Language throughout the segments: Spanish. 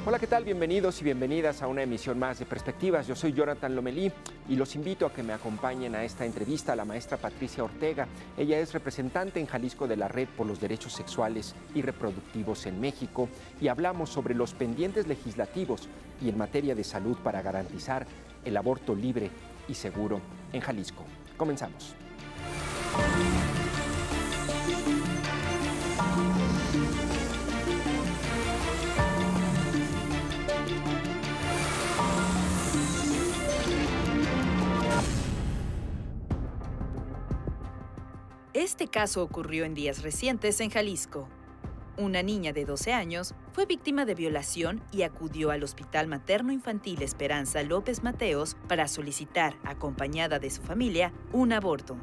Hola, ¿qué tal? Bienvenidos y bienvenidas a una emisión más de Perspectivas. Yo soy Jonathan Lomelí y los invito a que me acompañen a esta entrevista a la maestra Patricia Ortega. Ella es representante en Jalisco de la Red por los Derechos Sexuales y Reproductivos en México y hablamos sobre los pendientes legislativos y en materia de salud para garantizar el aborto libre y seguro en Jalisco. Comenzamos. Este caso ocurrió en días recientes en Jalisco. Una niña de 12 años fue víctima de violación y acudió al Hospital Materno Infantil Esperanza López Mateos para solicitar, acompañada de su familia, un aborto.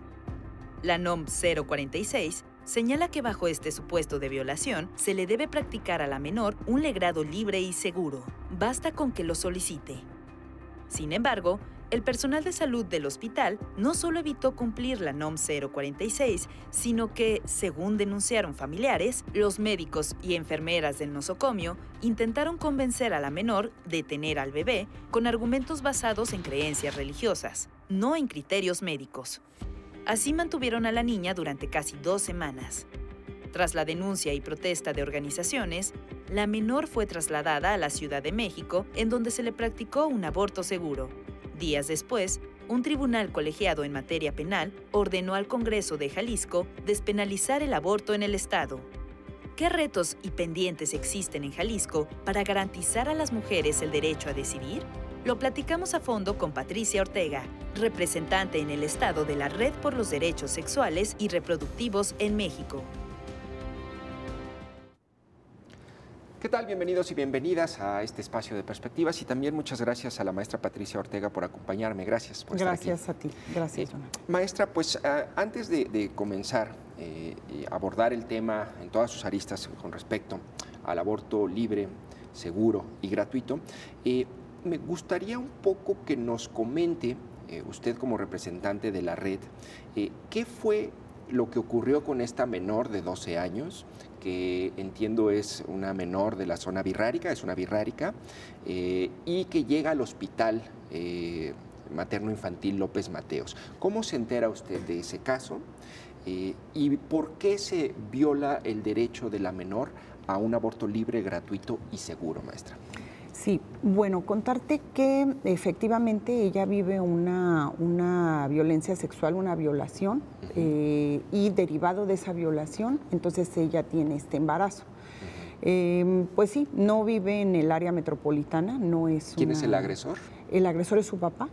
La NOM 046 señala que bajo este supuesto de violación se le debe practicar a la menor un legrado libre y seguro. Basta con que lo solicite. Sin embargo, el personal de salud del hospital no solo evitó cumplir la NOM 046, sino que, según denunciaron familiares, los médicos y enfermeras del nosocomio intentaron convencer a la menor de tener al bebé con argumentos basados en creencias religiosas, no en criterios médicos. Así mantuvieron a la niña durante casi 2 semanas. Tras la denuncia y protesta de organizaciones, la menor fue trasladada a la Ciudad de México, en donde se le practicó un aborto seguro. Días después, un tribunal colegiado en materia penal ordenó al Congreso de Jalisco despenalizar el aborto en el estado. ¿Qué retos y pendientes existen en Jalisco para garantizar a las mujeres el derecho a decidir? Lo platicamos a fondo con Patricia Ortega, representante en el estado de la Red por los Derechos Sexuales y Reproductivos en México. ¿Qué tal? Bienvenidos y bienvenidas a este espacio de Perspectivas y también muchas gracias a la maestra Patricia Ortega por acompañarme. Gracias por estar aquí. Gracias a ti. Gracias, Jonathan. Maestra, pues antes de comenzar y abordar el tema en todas sus aristas con respecto al aborto libre, seguro y gratuito, me gustaría un poco que nos comente, usted como representante de la red, ¿qué fue lo que ocurrió con esta menor de 12 años, que entiendo es una menor de la zona birrárica, es una birrárica, y que llega al hospital materno infantil López Mateos? ¿Cómo se entera usted de ese caso? ¿Y por qué se viola el derecho de la menor a un aborto libre, gratuito y seguro, maestra? Sí, bueno, contarte que efectivamente ella vive una violencia sexual, una violación, y derivado de esa violación, entonces ella tiene este embarazo. Pues sí, no vive en el área metropolitana, no es ¿Quién es el agresor? El agresor es su papá.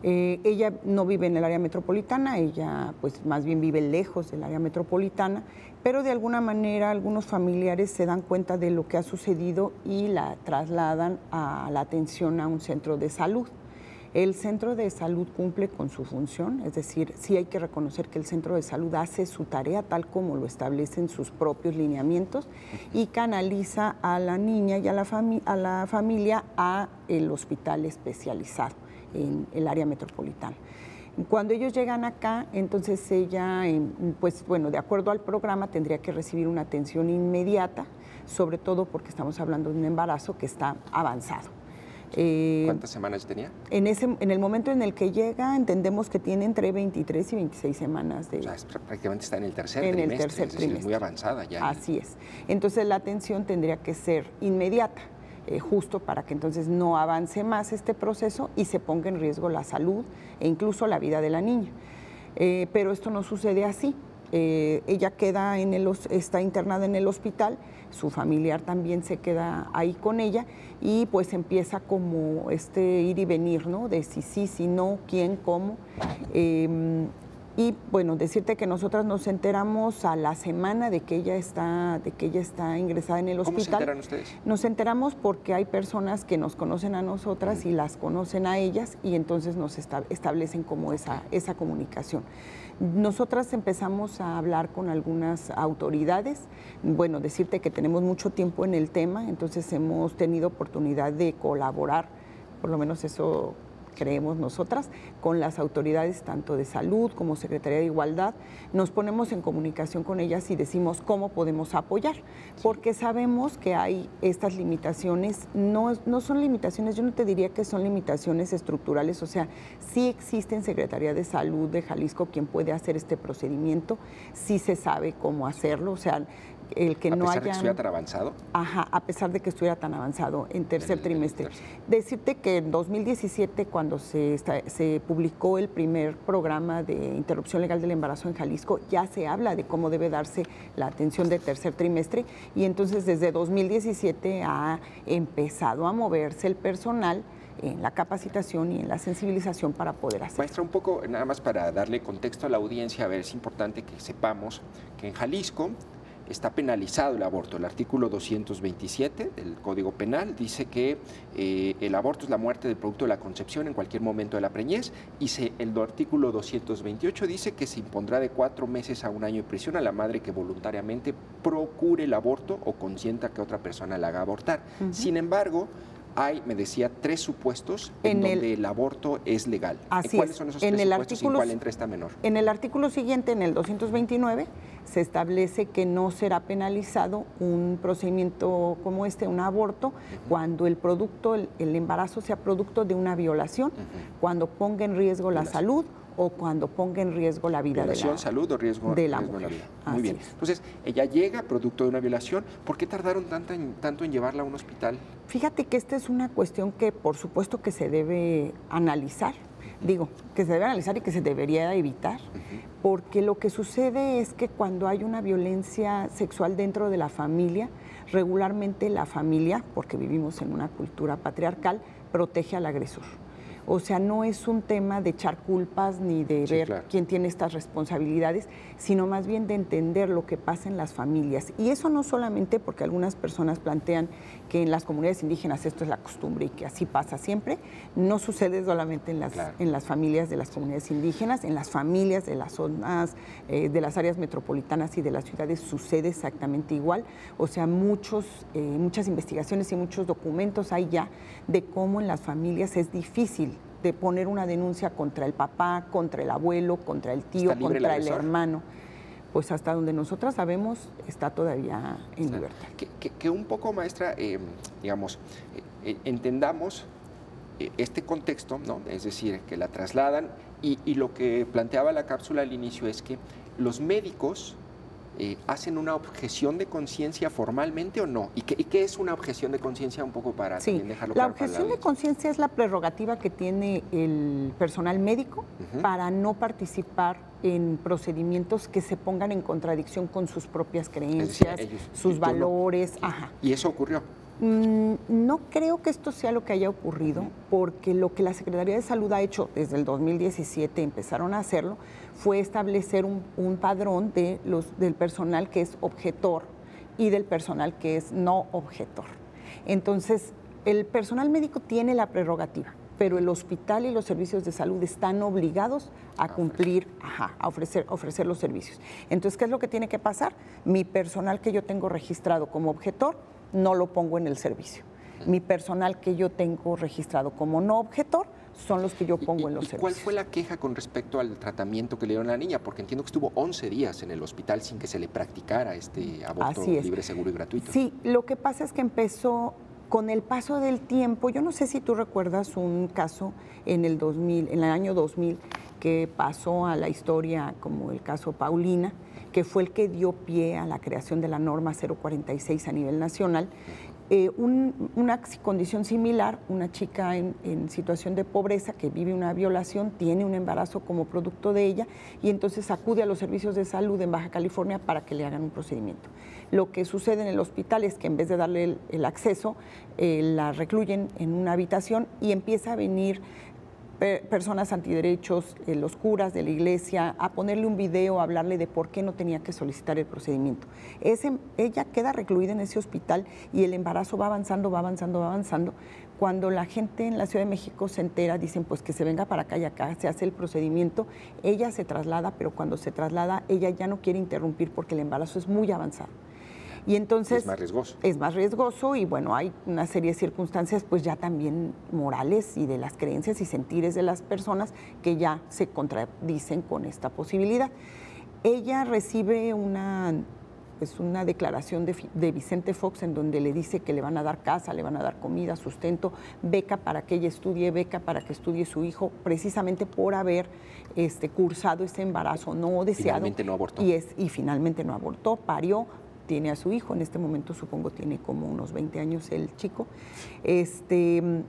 Ella no vive en el área metropolitana, ella pues más bien vive lejos del área metropolitana, pero de alguna manera algunos familiares se dan cuenta de lo que ha sucedido y la trasladan a la atención a un centro de salud. El centro de salud cumple con su función, es decir, sí hay que reconocer que el centro de salud hace su tarea tal como lo establecen sus propios lineamientos y canaliza a la niña y a la familia a el hospital especializado en el área metropolitana. Cuando ellos llegan acá, entonces ella, pues bueno, de acuerdo al programa tendría que recibir una atención inmediata, sobre todo porque estamos hablando de un embarazo que está avanzado. ¿Cuántas semanas tenía? En el momento en el que llega, entendemos que tiene entre 23 y 26 semanas de... O sea, prácticamente está en el tercer trimestre. En el tercer trimestre. Es muy avanzada ya. Así es. Entonces la atención tendría que ser inmediata, justo para que entonces no avance más este proceso y se ponga en riesgo la salud e incluso la vida de la niña. Pero esto no sucede así. Ella queda está internada en el hospital, su familiar también se queda ahí con ella y pues empieza como ir y venir, ¿no? De si sí, no, quién, cómo. Y bueno, decirte que nosotras nos enteramos a la semana de que ella está ingresada en el hospital. ¿Cómo se enteran ustedes? Nos enteramos porque hay personas que nos conocen a nosotras y las conocen a ellas y entonces nos establecen como esa comunicación. Nosotras empezamos a hablar con algunas autoridades, bueno, decirte que tenemos mucho tiempo en el tema, entonces hemos tenido oportunidad de colaborar, por lo menos eso creemos nosotras, con las autoridades tanto de salud como Secretaría de Igualdad, nos ponemos en comunicación con ellas y decimos cómo podemos apoyar, porque sabemos que hay estas limitaciones, no son limitaciones, yo no te diría que son limitaciones estructurales, o sea, sí existe en Secretaría de Salud de Jalisco quien puede hacer este procedimiento, sí se sabe cómo hacerlo, o sea, el que no haya... ¿A pesar de que estuviera tan avanzado? Ajá, a pesar de que estuviera tan avanzado en tercer trimestre. Decirte que en 2017, cuando se publicó el primer programa de interrupción legal del embarazo en Jalisco, ya se habla de cómo debe darse la atención de tercer trimestre y entonces desde 2017 ha empezado a moverse el personal en la capacitación y en la sensibilización para poder hacerlo. Maestra, un poco, nada más para darle contexto a la audiencia, a ver, es importante que sepamos que en Jalisco está penalizado el aborto. El artículo 227 del Código Penal dice que el aborto es la muerte del producto de la concepción en cualquier momento de la preñez, y el artículo 228 dice que se impondrá de 4 meses a 1 año de prisión a la madre que voluntariamente procure el aborto o consienta que otra persona la haga abortar. Sin embargo, hay, me decía, 3 supuestos en donde el aborto es legal. ¿Cuáles son esos 3 supuestos y en cuál entra esta menor? En el artículo siguiente, en el 229, se establece que no será penalizado un procedimiento como un aborto, cuando el producto, el embarazo sea producto de una violación, cuando ponga en riesgo la salud o cuando ponga en riesgo la vida violación, salud o riesgo de la mujer. Vida. Muy bien. Entonces, ella llega producto de una violación. ¿Por qué tardaron tanto en llevarla a un hospital? Fíjate que esta es una cuestión que por supuesto que se debe analizar. Digo, que se debe analizar y que se debería evitar, porque lo que sucede es que cuando hay una violencia sexual dentro de la familia, regularmente la familia, porque vivimos en una cultura patriarcal, protege al agresor. O sea, no es un tema de echar culpas ni de ver quién tiene estas responsabilidades, sino más bien de entender lo que pasa en las familias. Y eso no solamente porque algunas personas plantean que en las comunidades indígenas esto es la costumbre y que así pasa siempre, no sucede solamente en las familias de las comunidades indígenas, en las familias de las zonas, de las áreas metropolitanas y de las ciudades sucede exactamente igual. O sea, muchas investigaciones y muchos documentos hay ya de cómo en las familias es difícil de poner una denuncia contra el papá, contra el abuelo, contra el tío, contra el hermano. Pues hasta donde nosotras sabemos está todavía en libertad. Que un poco, maestra, entendamos este contexto, ¿no? Es decir, que la trasladan y lo que planteaba la cápsula al inicio es que los médicos hacen una objeción de conciencia formalmente o no. ¿Y qué es una objeción de conciencia? Un poco para también dejarlo claro. La objeción de conciencia es la prerrogativa que tiene el personal médico para no participar en procedimientos que se pongan en contradicción con sus propias creencias, sus valores. ¿Y eso ocurrió? No creo que esto sea lo que haya ocurrido, porque lo que la Secretaría de Salud ha hecho desde el 2017, empezaron a hacerlo, fue establecer un padrón del personal que es objetor y del personal que es no objetor. Entonces, el personal médico tiene la prerrogativa, pero el hospital y los servicios de salud están obligados a cumplir, a ofrecer los servicios. Entonces, ¿qué es lo que tiene que pasar? Mi personal que yo tengo registrado como objetor, no lo pongo en el servicio. Mi personal que yo tengo registrado como no objetor son los que yo pongo en los servicios. ¿Cuál fue la queja con respecto al tratamiento que le dieron a la niña? Porque entiendo que estuvo 11 días en el hospital sin que se le practicara este aborto libre, seguro y gratuito. Sí, lo que pasa es que empezó con el paso del tiempo. Yo no sé si tú recuerdas un caso en el año 2000, que pasó a la historia como el caso Paulina, que fue el que dio pie a la creación de la norma 046 a nivel nacional. Una condición similar, una chica en situación de pobreza que vive una violación, tiene un embarazo como producto de ella y entonces acude a los servicios de salud en Baja California para que le hagan un procedimiento. Lo que sucede en el hospital es que en vez de darle el acceso, la recluyen en una habitación y empieza a venir personas antiderechos, los curas de la iglesia, a ponerle un video, a hablarle de por qué no tenía que solicitar el procedimiento. Ella queda recluida en ese hospital y el embarazo va avanzando, va avanzando, va avanzando. Cuando la gente en la Ciudad de México se entera, dicen pues que se venga para acá y acá, se hace el procedimiento, ella se traslada, pero cuando se traslada, ella ya no quiere interrumpir porque el embarazo es muy avanzado. Y entonces es más riesgoso. Es más riesgoso y bueno, hay una serie de circunstancias pues ya también morales y de las creencias y sentires de las personas que ya se contradicen con esta posibilidad. Ella recibe una declaración de Vicente Fox en donde le dice que le van a dar casa, le van a dar comida, sustento, beca para que ella estudie, beca para que estudie su hijo, precisamente por haber cursado ese embarazo no deseado. Finalmente no abortó. Y finalmente no abortó, parió, tiene a su hijo, en este momento supongo tiene como unos 20 años el chico, 20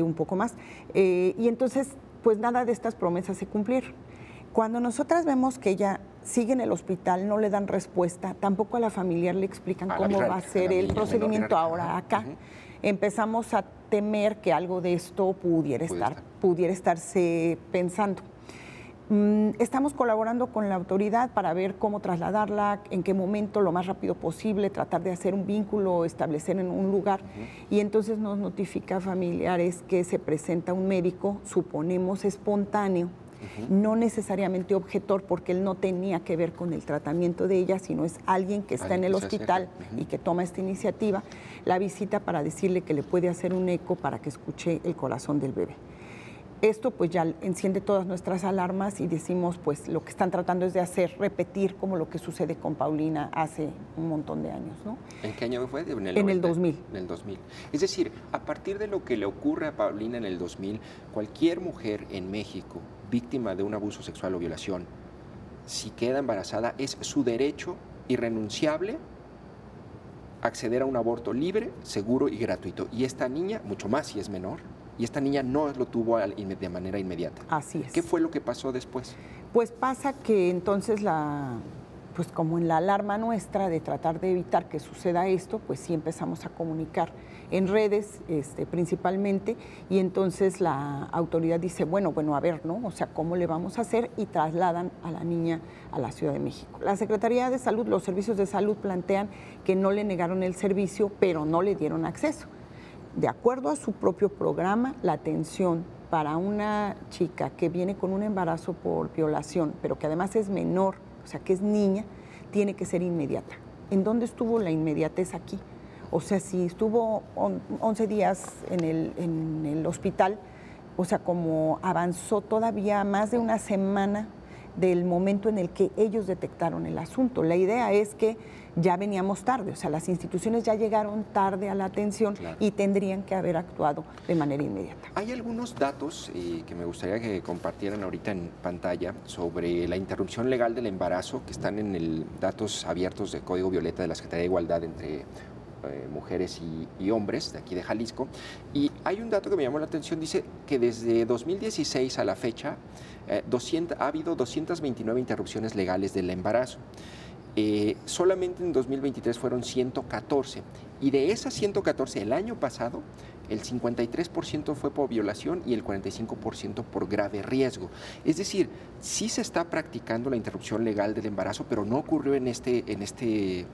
un poco más, y entonces pues nada de estas promesas se cumplieron. Cuando nosotras vemos que ella sigue en el hospital, no le dan respuesta, tampoco a la familiar le explican cómo va a ser el procedimiento ahora acá, empezamos a temer que algo de esto pudiera estarse pensando. Estamos colaborando con la autoridad para ver cómo trasladarla, en qué momento, lo más rápido posible, tratar de hacer un vínculo, establecer en un lugar. Y entonces nos notifica a familiares que se presenta un médico, suponemos espontáneo, no necesariamente objetor, porque él no tenía que ver con el tratamiento de ella, sino es alguien que está en el hospital y que toma esta iniciativa, la visita para decirle que le puede hacer un eco para que escuche el corazón del bebé. Esto pues ya enciende todas nuestras alarmas y decimos pues lo que están tratando es de repetir como lo que sucede con Paulina hace un montón de años, ¿no? ¿En qué año fue? En el 2000. En el 2000. Es decir, a partir de lo que le ocurre a Paulina en el 2000, cualquier mujer en México víctima de un abuso sexual o violación, si queda embarazada, es su derecho irrenunciable acceder a un aborto libre, seguro y gratuito. Y esta niña, mucho más si es menor, y esta niña no lo tuvo de manera inmediata. Así es. ¿Qué fue lo que pasó después? Pues pasa que entonces pues como en la alarma nuestra de tratar de evitar que suceda esto, pues sí empezamos a comunicar en redes principalmente, y entonces la autoridad dice, bueno, a ver, ¿no? O sea, ¿cómo le vamos a hacer? Y trasladan a la niña a la Ciudad de México. La Secretaría de Salud, los servicios de salud plantean que no le negaron el servicio, pero no le dieron acceso. De acuerdo a su propio programa, la atención para una chica que viene con un embarazo por violación, pero que además es menor, o sea, que es niña, tiene que ser inmediata. ¿En dónde estuvo la inmediatez aquí? O sea, si estuvo 11 días en el hospital, o sea, como avanzó todavía más de una semana del momento en el que ellos detectaron el asunto. La idea es que ya veníamos tarde, o sea, las instituciones ya llegaron tarde a la atención, claro, y tendrían que haber actuado de manera inmediata. Hay algunos datos que me gustaría que compartieran ahorita en pantalla sobre la interrupción legal del embarazo, que están en el datos abiertos del Código Violeta de la Secretaría de Igualdad entre mujeres y hombres de aquí de Jalisco. Y hay un dato que me llamó la atención, dice que desde 2016 a la fecha ha habido 229 interrupciones legales del embarazo. Solamente en 2023 fueron 114, y de esas 114 el año pasado el 53% fue por violación y el 45% por grave riesgo. Es decir, sí se está practicando la interrupción legal del embarazo, pero no ocurrió en este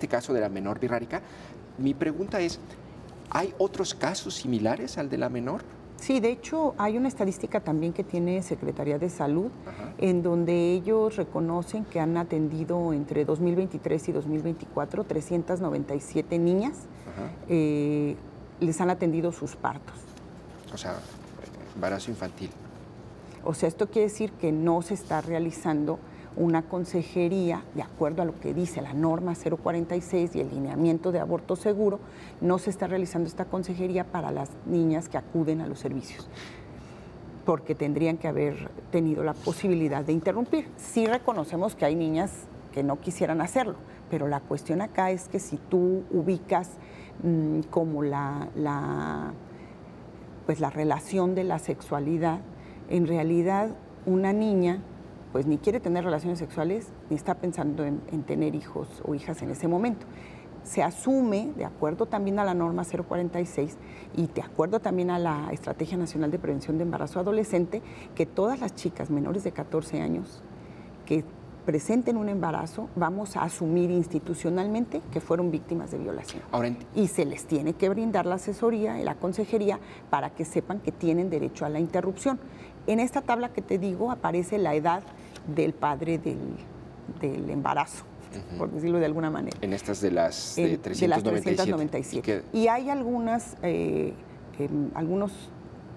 caso de la menor Virrárica. Mi pregunta es, ¿hay otros casos similares al de la menor? Sí, de hecho hay una estadística también que tiene Secretaría de Salud, en donde ellos reconocen que han atendido entre 2023 y 2024 397 niñas, les han atendido sus partos. O sea, embarazo infantil. O sea, esto quiere decir que no se está realizando una consejería, de acuerdo a lo que dice la norma 046 y el lineamiento de aborto seguro, no se está realizando esta consejería para las niñas que acuden a los servicios, porque tendrían que haber tenido la posibilidad de interrumpir. Sí reconocemos que hay niñas que no quisieran hacerlo, pero la cuestión acá es que si tú ubicas como la relación de la sexualidad, en realidad una niña pues ni quiere tener relaciones sexuales, ni está pensando en tener hijos o hijas en ese momento. Se asume, de acuerdo también a la norma 046 y de acuerdo también a la Estrategia Nacional de Prevención de Embarazo Adolescente, que todas las chicas menores de 14 años que presenten un embarazo, vamos a asumir institucionalmente que fueron víctimas de violación. Y se les tiene que brindar la asesoría y la consejería para que sepan que tienen derecho a la interrupción. En esta tabla que te digo aparece la edad del padre del embarazo. por decirlo de alguna manera. En estas de las de 397. Y hay algunos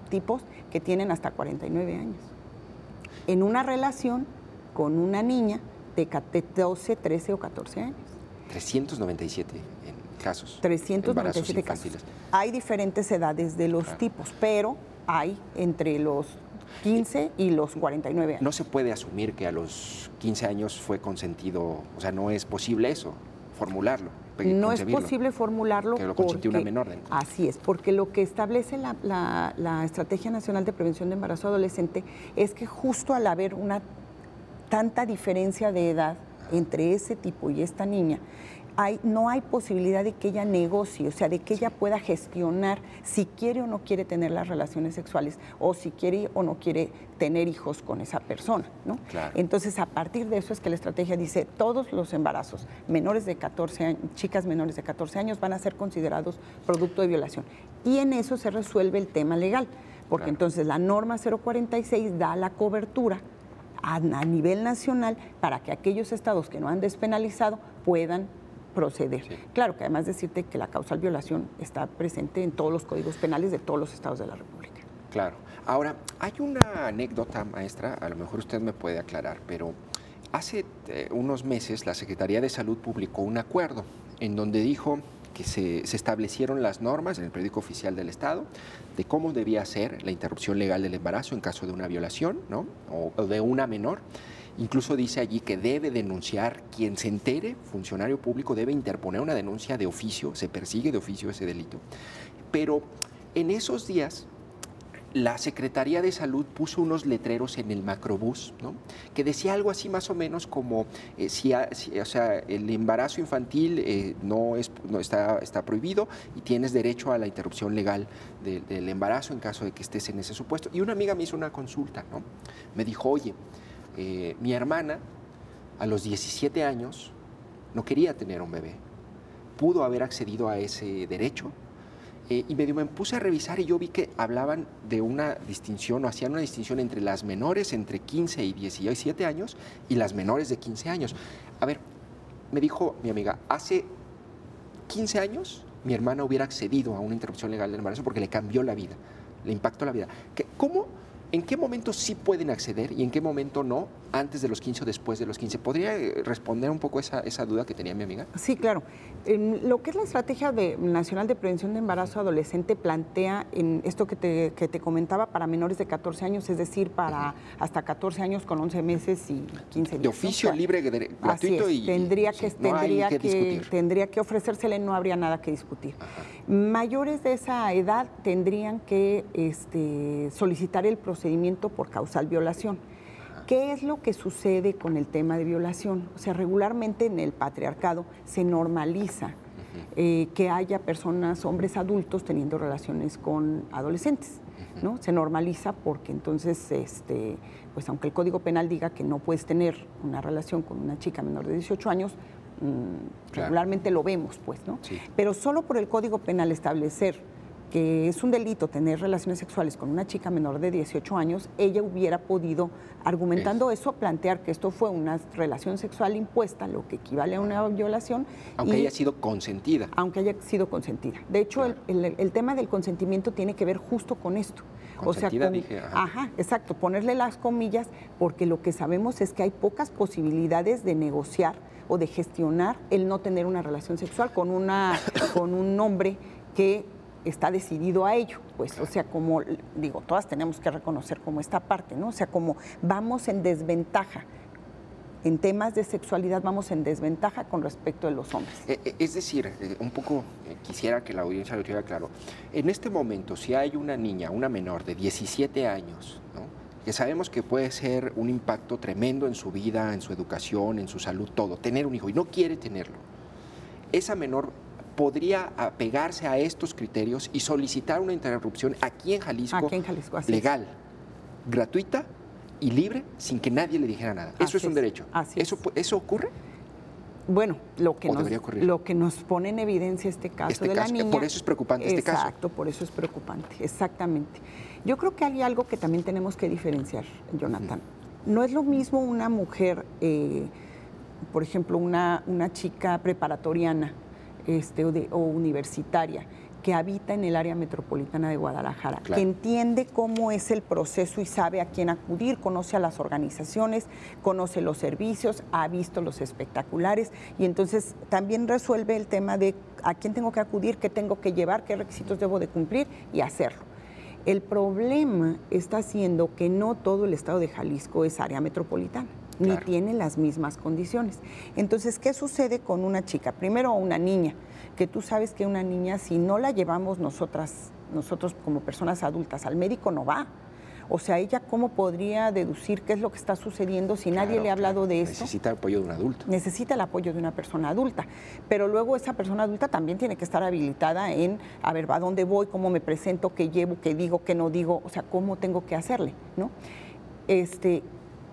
tipos que tienen hasta 49 años. En una relación con una niña de 12, 13 o 14 años. 397 casos. 397 casos. Hay diferentes edades de los tipos, pero hay entre los 15 y los 49 años. No se puede asumir que a los 15 años fue consentido, o sea, no es posible eso, formularlo. No es posible formularlo que lo consentió una menor. Así es, porque lo que establece la Estrategia Nacional de Prevención de Embarazo Adolescente es que justo al haber una tanta diferencia de edad entre ese tipo y esta niña, no hay posibilidad de que ella negocie, o sea, de que ella pueda gestionar si quiere o no quiere tener las relaciones sexuales o si quiere o no quiere tener hijos con esa persona, ¿no? Claro. Entonces, a partir de eso es que la estrategia dice, todos los embarazos menores de 14 años, chicas menores de 14 años van a ser considerados producto de violación. Y en eso se resuelve el tema legal, porque entonces la norma 046 da la cobertura a nivel nacional para que aquellos estados que no han despenalizado puedan proceder. Sí. Claro que además decirte que la causal violación está presente en todos los códigos penales de todos los estados de la República. Claro. Ahora, hay una anécdota, maestra, a lo mejor usted me puede aclarar, pero hace unos meses la Secretaría de Salud publicó un acuerdo en donde dijo que se establecieron las normas en el periódico oficial del Estado de cómo debía ser la interrupción legal del embarazo en caso de una violación, ¿no? o de una menor. Incluso dice allí que debe denunciar, quien se entere, funcionario público, debe interponer una denuncia de oficio, se persigue de oficio ese delito. Pero en esos días, la Secretaría de Salud puso unos letreros en el macrobús, ¿no? Que decía algo así más o menos como, o sea, el embarazo infantil no está prohibido y tienes derecho a la interrupción legal del embarazo en caso de que estés en ese supuesto. Y una amiga me hizo una consulta, ¿no? Me dijo, oye, mi hermana a los 17 años no quería tener un bebé. ¿Pudo haber accedido a ese derecho? Y me puse a revisar y yo vi que hablaban de una distinción o hacían una distinción entre las menores entre 15 y 17 años y las menores de 15 años. A ver, me dijo mi amiga, hace 15 años mi hermana hubiera accedido a una interrupción legal del embarazo porque le cambió la vida, le impactó la vida. ¿Cómo? ¿En qué momento sí pueden acceder y en qué momento no, antes de los 15 o después de los 15? ¿Podría responder un poco esa duda que tenía mi amiga? Sí, claro. Lo que es la Estrategia Nacional de Prevención de Embarazo Adolescente plantea en esto que te comentaba para menores de 14 años, es decir, para hasta 14 años con 11 meses y 15 días. De oficio, ¿no? Libre, gratuito y tendría que ofrecérsele, no habría nada que discutir. Ajá. Mayores de esa edad tendrían que solicitar el procedimiento por causal violación. ¿Qué es lo que sucede con el tema de violación? O sea, regularmente en el patriarcado se normaliza que haya personas, hombres adultos, teniendo relaciones con adolescentes, ¿no? Se normaliza porque entonces, pues aunque el Código Penal diga que no puedes tener una relación con una chica menor de 18 años, regularmente lo vemos, pues, ¿no? Sí. Pero solo por el Código Penal establecer que es un delito tener relaciones sexuales con una chica menor de 18 años, ella hubiera podido, argumentando eso, plantear que esto fue una relación sexual impuesta, lo que equivale a una violación. Aunque haya sido consentida. Aunque haya sido consentida. De hecho, claro, el tema del consentimiento tiene que ver justo con esto. Consentida, o sea, dije. Ajá, exacto, ponerle las comillas, porque lo que sabemos es que hay pocas posibilidades de negociar o de gestionar el no tener una relación sexual con un hombre que está decidido a ello, pues, claro. O sea, como digo, todas tenemos que reconocer como esta parte, ¿no? O sea, como vamos en desventaja, en temas de sexualidad vamos en desventaja con respecto de los hombres. Es decir, un poco quisiera que la audiencia lo tuviera claro. En este momento, si hay una niña, una menor de 17 años, ¿no? Que sabemos que puede ser un impacto tremendo en su vida, en su educación, en su salud, todo, tener un hijo, y no quiere tenerlo, esa menor podría apegarse a estos criterios y solicitar una interrupción aquí en Jalisco legal, gratuita y libre, sin que nadie le dijera nada. Eso es un derecho. ¿Eso ocurre? Bueno, lo que nos pone en evidencia este caso de la niña. Por eso es preocupante este caso. Exacto, por eso es preocupante, exactamente. Yo creo que hay algo que también tenemos que diferenciar, Jonathan. No es lo mismo una mujer por ejemplo, una chica preparatoriana o universitaria que habita en el área metropolitana de Guadalajara, claro, que entiende cómo es el proceso y sabe a quién acudir, conoce a las organizaciones, conoce los servicios, ha visto los espectaculares y entonces también resuelve el tema de a quién tengo que acudir, qué tengo que llevar, qué requisitos debo de cumplir y hacerlo. El problema está siendo que no todo el estado de Jalisco es área metropolitana, claro, ni tiene las mismas condiciones. Entonces, ¿qué sucede con una chica? Primero, una niña, que tú sabes que una niña, si no la llevamos nosotros como personas adultas al médico, no va. O sea, ella cómo podría deducir qué es lo que está sucediendo si nadie le ha hablado de esto. Necesita el apoyo de un adulto. Necesita el apoyo de una persona adulta. Pero luego esa persona adulta también tiene que estar habilitada en, a ver, ¿a dónde voy? ¿Cómo me presento? ¿Qué llevo? ¿Qué digo? ¿Qué no digo? O sea, ¿cómo tengo que hacerle? ¿No?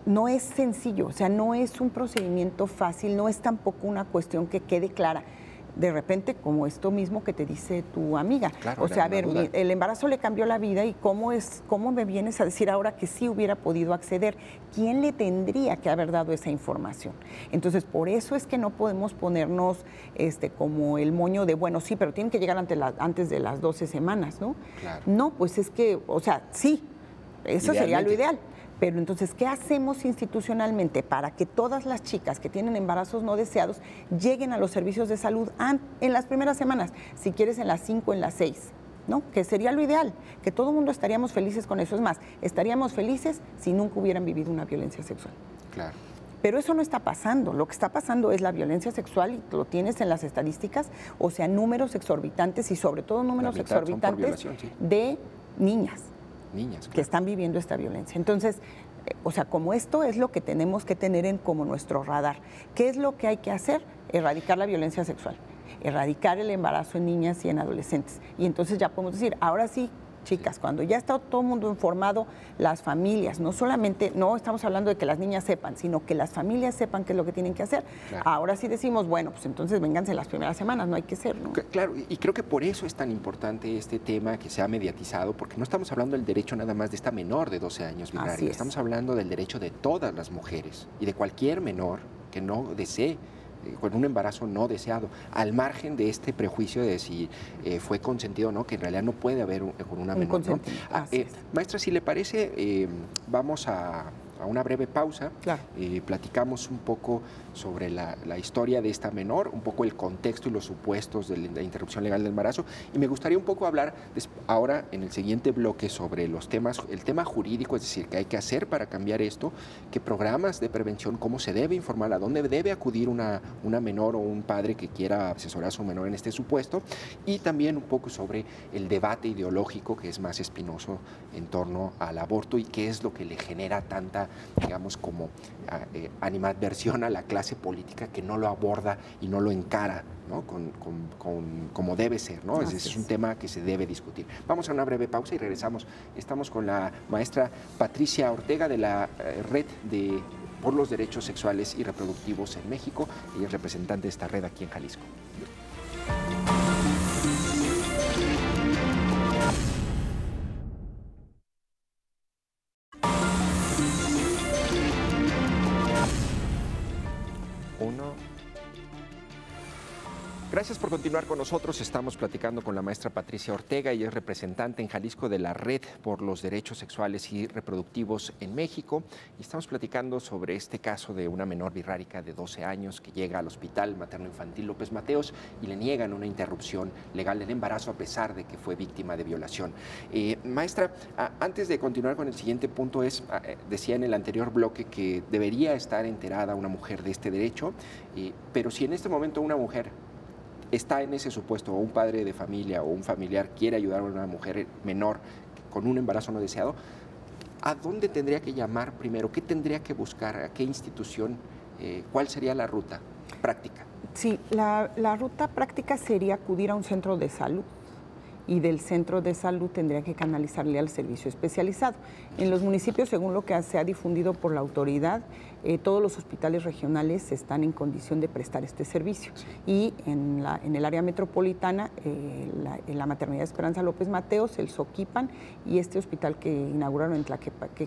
No es sencillo, o sea, no es un procedimiento fácil, no es tampoco una cuestión que quede clara. De repente, como esto mismo que te dice tu amiga. Claro, o sea, a ver, el embarazo le cambió la vida y cómo me vienes a decir ahora que sí hubiera podido acceder. ¿Quién le tendría que haber dado esa información? Entonces, por eso es que no podemos ponernos como el moño de, bueno, sí, pero tienen que llegar antes de las 12 semanas, ¿no? Claro. No, pues es que, o sea, sí, eso sería lo ideal. Pero entonces, ¿qué hacemos institucionalmente para que todas las chicas que tienen embarazos no deseados lleguen a los servicios de salud en las primeras semanas? Si quieres, en las 5, en las 6, ¿no? Que sería lo ideal, que todo el mundo estaríamos felices con eso. Es más, estaríamos felices si nunca hubieran vivido una violencia sexual. Claro. Pero eso no está pasando. Lo que está pasando es la violencia sexual y lo tienes en las estadísticas, o sea, números exorbitantes y sobre todo números exorbitantes sí, de niñas. Claro, que están viviendo esta violencia. Entonces, o sea, como esto es lo que tenemos que tener como nuestro radar. ¿Qué es lo que hay que hacer? Erradicar la violencia sexual, erradicar el embarazo en niñas y en adolescentes. Y entonces ya podemos decir, ahora sí, chicas, cuando ya está todo el mundo informado, las familias, no solamente, no estamos hablando de que las niñas sepan, sino que las familias sepan qué es lo que tienen que hacer. Claro. Ahora sí decimos, bueno, pues entonces vénganse las primeras semanas, no hay que ser, ¿no? Claro, y creo que por eso es tan importante este tema que se ha mediatizado, porque no estamos hablando del derecho nada más de esta menor de 12 años, Virraria, estamos hablando del derecho de todas las mujeres y de cualquier menor que no desee con un embarazo no deseado, al margen de este prejuicio de si fue consentido o no, que en realidad no puede haber con una menor, ¿no? Maestra, si le parece, vamos a una breve pausa, claro. Platicamos un poco sobre la historia de esta menor, un poco el contexto y los supuestos de la interrupción legal del embarazo, y me gustaría un poco hablar ahora en el siguiente bloque sobre los temas, el tema jurídico, es decir, qué hay que hacer para cambiar esto, qué programas de prevención, cómo se debe informar, a dónde debe acudir una menor o un padre que quiera asesorar a su menor en este supuesto, y también un poco sobre el debate ideológico que es más espinoso en torno al aborto y qué es lo que le genera tanta, digamos, como animadversión a la clase política que no lo aborda y no lo encara, ¿no? como debe ser, ¿no? Es un tema que se debe discutir. Vamos a una breve pausa y regresamos. Estamos con la maestra Patricia Ortega de la Red por los Derechos Sexuales y Reproductivos en México. Ella es representante de esta red aquí en Jalisco. Gracias por continuar con nosotros. Estamos platicando con la maestra Patricia Ortega. Ella es representante en Jalisco de la Red por los Derechos Sexuales y Reproductivos en México. Y estamos platicando sobre este caso de una menor virrárica de 12 años que llega al Hospital Materno Infantil López Mateos y le niegan una interrupción legal del embarazo a pesar de que fue víctima de violación. Maestra, antes de continuar con el siguiente punto, decía en el anterior bloque que debería estar enterada una mujer de este derecho, pero si en este momento una mujer está en ese supuesto, o un padre de familia o un familiar quiere ayudar a una mujer menor con un embarazo no deseado, ¿a dónde tendría que llamar primero? ¿Qué tendría que buscar? ¿A qué institución? ¿Cuál sería la ruta práctica? Sí, la ruta práctica sería acudir a un centro de salud y del centro de salud tendría que canalizarle al servicio especializado. En los municipios, según lo que se ha difundido por la autoridad, todos los hospitales regionales están en condición de prestar este servicio. Sí. Y en el área metropolitana, en la Maternidad Esperanza López Mateos, el Soquipan y este hospital que inauguraron en Tlaquepaque,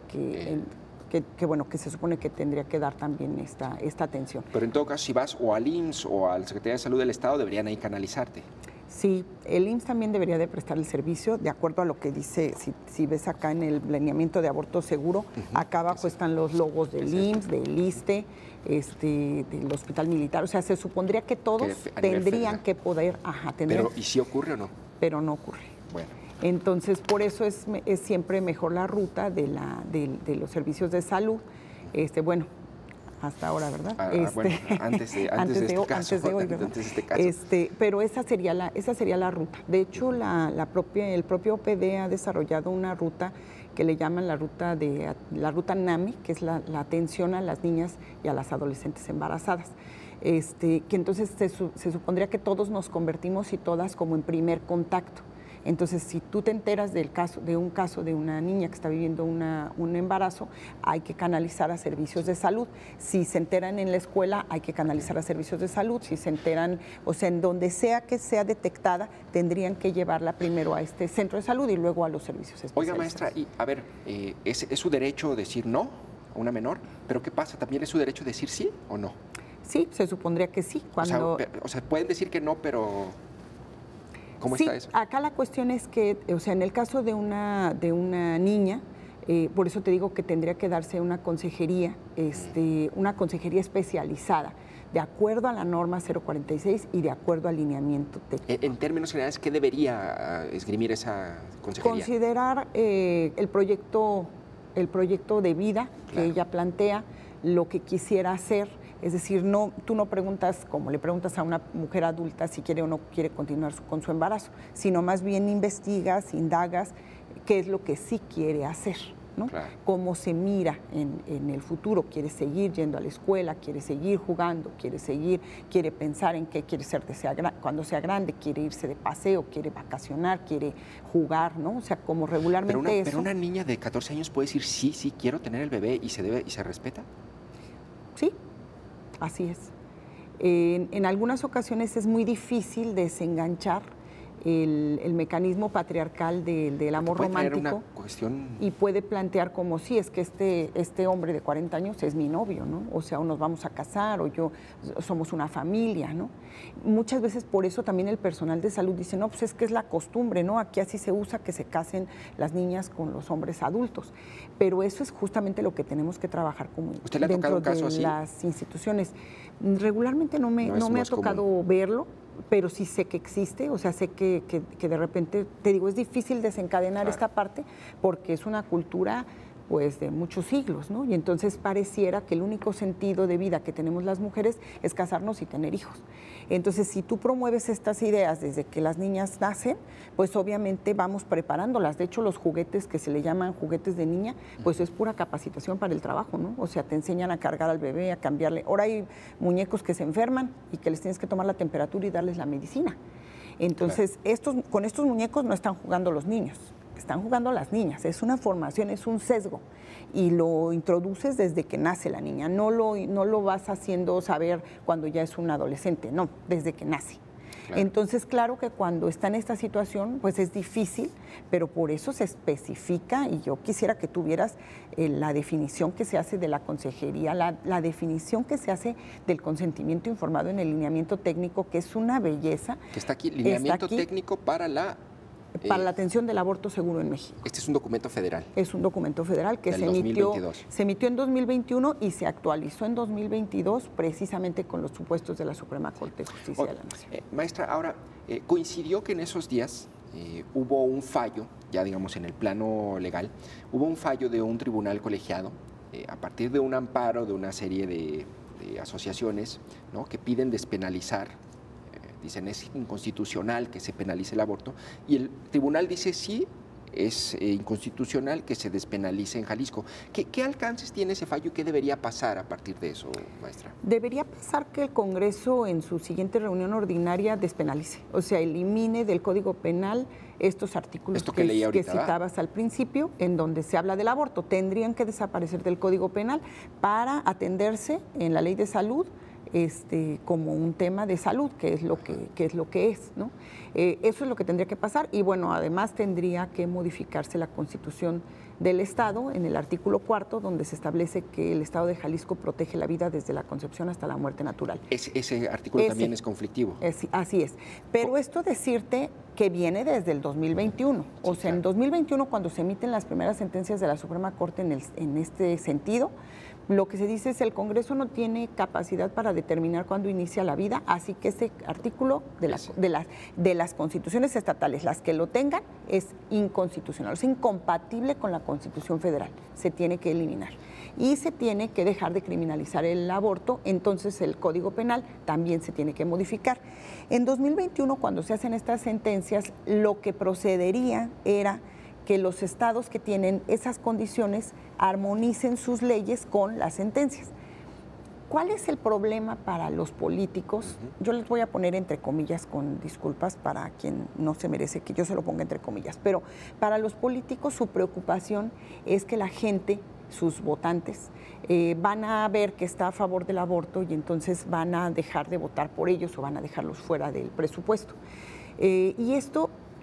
que bueno, que se supone que tendría que dar también esta atención. Pero en todo caso, si vas o al IMSS o a la Secretaría de Salud del Estado, deberían ahí canalizarte. Sí, el IMSS también debería de prestar el servicio, de acuerdo a lo que dice, si ves acá en el lineamiento de aborto seguro, acá abajo están los logos del IMSS, del ISSSTE, del Hospital Militar. O sea, se supondría que todos tendrían que poder tener. Pero, ¿y si ocurre o no? Pero no ocurre. Bueno. Entonces, por eso es siempre mejor la ruta de los servicios de salud. Bueno, hasta ahora, ¿verdad? Bueno, antes de este caso. Pero esa sería la ruta. De hecho, el propio OPD ha desarrollado una ruta que le llaman la ruta NAMI, que es la atención a las niñas y a las adolescentes embarazadas. Que entonces se supondría que todos nos convertimos y todas como en primer contacto. Entonces, si tú te enteras de un caso de una niña que está viviendo un embarazo, hay que canalizar a servicios de salud. Si se enteran en la escuela, hay que canalizar a servicios de salud. Si se enteran, o sea, en donde sea que sea detectada, tendrían que llevarla primero a este centro de salud y luego a los servicios especiales. Oiga, maestra, y a ver, ¿es su derecho decir no a una menor? ¿Pero qué pasa? ¿También es su derecho decir sí o no? Sí, se supondría que sí. O sea, pueden decir que no, pero... ¿Cómo está eso? Acá la cuestión es que, o sea, en el caso de una niña, por eso te digo que tendría que darse una consejería especializada, de acuerdo a la norma 046 y de acuerdo al lineamiento técnico. En términos generales, ¿qué debería esgrimir esa consejería? Considerar el proyecto de vida que ella plantea, lo que quisiera hacer. Es decir, tú no preguntas, como le preguntas a una mujer adulta si quiere o no quiere continuar con su embarazo, sino más bien investigas, indagas qué es lo que sí quiere hacer, ¿no? Claro. Cómo se mira en el futuro. ¿Quiere seguir yendo a la escuela? ¿Quiere seguir jugando? ¿Quiere pensar en qué quiere ser cuando sea grande? ¿Quiere irse de paseo? ¿Quiere vacacionar? ¿Quiere jugar? ¿No? O sea, como regularmente Pero una niña de 14 años puede decir sí, quiero tener el bebé y se respeta. Sí. Así es. En algunas ocasiones es muy difícil desenganchar el mecanismo patriarcal del amor romántico y puede plantear como sí, es que este hombre de 40 años es mi novio, ¿no? O sea, o nos vamos a casar o somos una familia, ¿no? Muchas veces por eso también el personal de salud dice, no, pues es que es la costumbre, ¿no? Aquí así se usa que se casen las niñas con los hombres adultos. Pero eso es justamente lo que tenemos que trabajar como ¿Usted le ha tocado un caso así? Las instituciones. Regularmente no me ha tocado verlo, pero sí sé que existe, o sea, sé que de repente, te digo, es difícil desencadenar esta parte porque es una cultura pues de muchos siglos, ¿no? Y entonces pareciera que el único sentido de vida que tenemos las mujeres es casarnos y tener hijos. Entonces, si tú promueves estas ideas desde que las niñas nacen, pues obviamente vamos preparándolas. De hecho, los juguetes que se le llaman juguetes de niña, pues es pura capacitación para el trabajo, ¿no? O sea, te enseñan a cargar al bebé, a cambiarle. Ahora hay muñecos que se enferman y que les tienes que tomar la temperatura y darles la medicina. Entonces, con estos muñecos no están jugando los niños. Están jugando las niñas, es una formación, es un sesgo y lo introduces desde que nace la niña, no lo vas haciendo saber cuando ya es un adolescente, no, desde que nace. Claro. Entonces, claro que cuando está en esta situación, pues es difícil, pero por eso se especifica y yo quisiera que tuvieras la definición que se hace de la consejería, la definición que se hace del consentimiento informado en el lineamiento técnico, que es una belleza. Que está aquí, lineamiento técnico para la atención del aborto seguro en México. Este es un documento federal. Es un documento federal que se emitió en 2021 y se actualizó en 2022 precisamente con los supuestos de la Suprema Corte de Justicia de la Nación. Maestra, ahora, coincidió que en esos días hubo un fallo, ya digamos en el plano legal, hubo un fallo de un tribunal colegiado a partir de un amparo de una serie de asociaciones, ¿no?, que piden despenalizar. Dicen, es inconstitucional que se penalice el aborto, y el tribunal dice, sí, es inconstitucional que se despenalice en Jalisco. ¿Qué alcances tiene ese fallo y qué debería pasar a partir de eso, maestra? Debería pasar que el Congreso en su siguiente reunión ordinaria despenalice, o sea, elimine del Código Penal estos artículos que citabas al principio, en donde se habla del aborto. Tendrían que desaparecer del Código Penal para atenderse en la Ley de Salud como un tema de salud, que es lo que es, ¿no? Eso es lo que tendría que pasar y bueno, además tendría que modificarse la Constitución del Estado en el artículo 4, donde se establece que el Estado de Jalisco protege la vida desde la concepción hasta la muerte natural. Ese artículo también es conflictivo. Así es. Pero esto decirte que viene desde el 2021. Sí, o sea, claro. En 2021, cuando se emiten las primeras sentencias de la Suprema Corte en este sentido, lo que se dice es que el Congreso no tiene capacidad para determinar cuándo inicia la vida, así que ese artículo de las constituciones estatales, las que lo tengan, es inconstitucional, es incompatible con la Constitución Federal, se tiene que eliminar. Y se tiene que dejar de criminalizar el aborto, entonces el Código Penal también se tiene que modificar. En 2021, cuando se hacen estas sentencias, lo que procedería era que los estados que tienen esas condiciones armonicen sus leyes con las sentencias. ¿Cuál es el problema para los políticos? Yo les voy a poner entre comillas, con disculpas para quien no se merece que yo se lo ponga entre comillas, pero para los políticos su preocupación es que la gente, sus votantes, van a ver que está a favor del aborto y entonces van a dejar de votar por ellos o van a dejarlos fuera del presupuesto. Y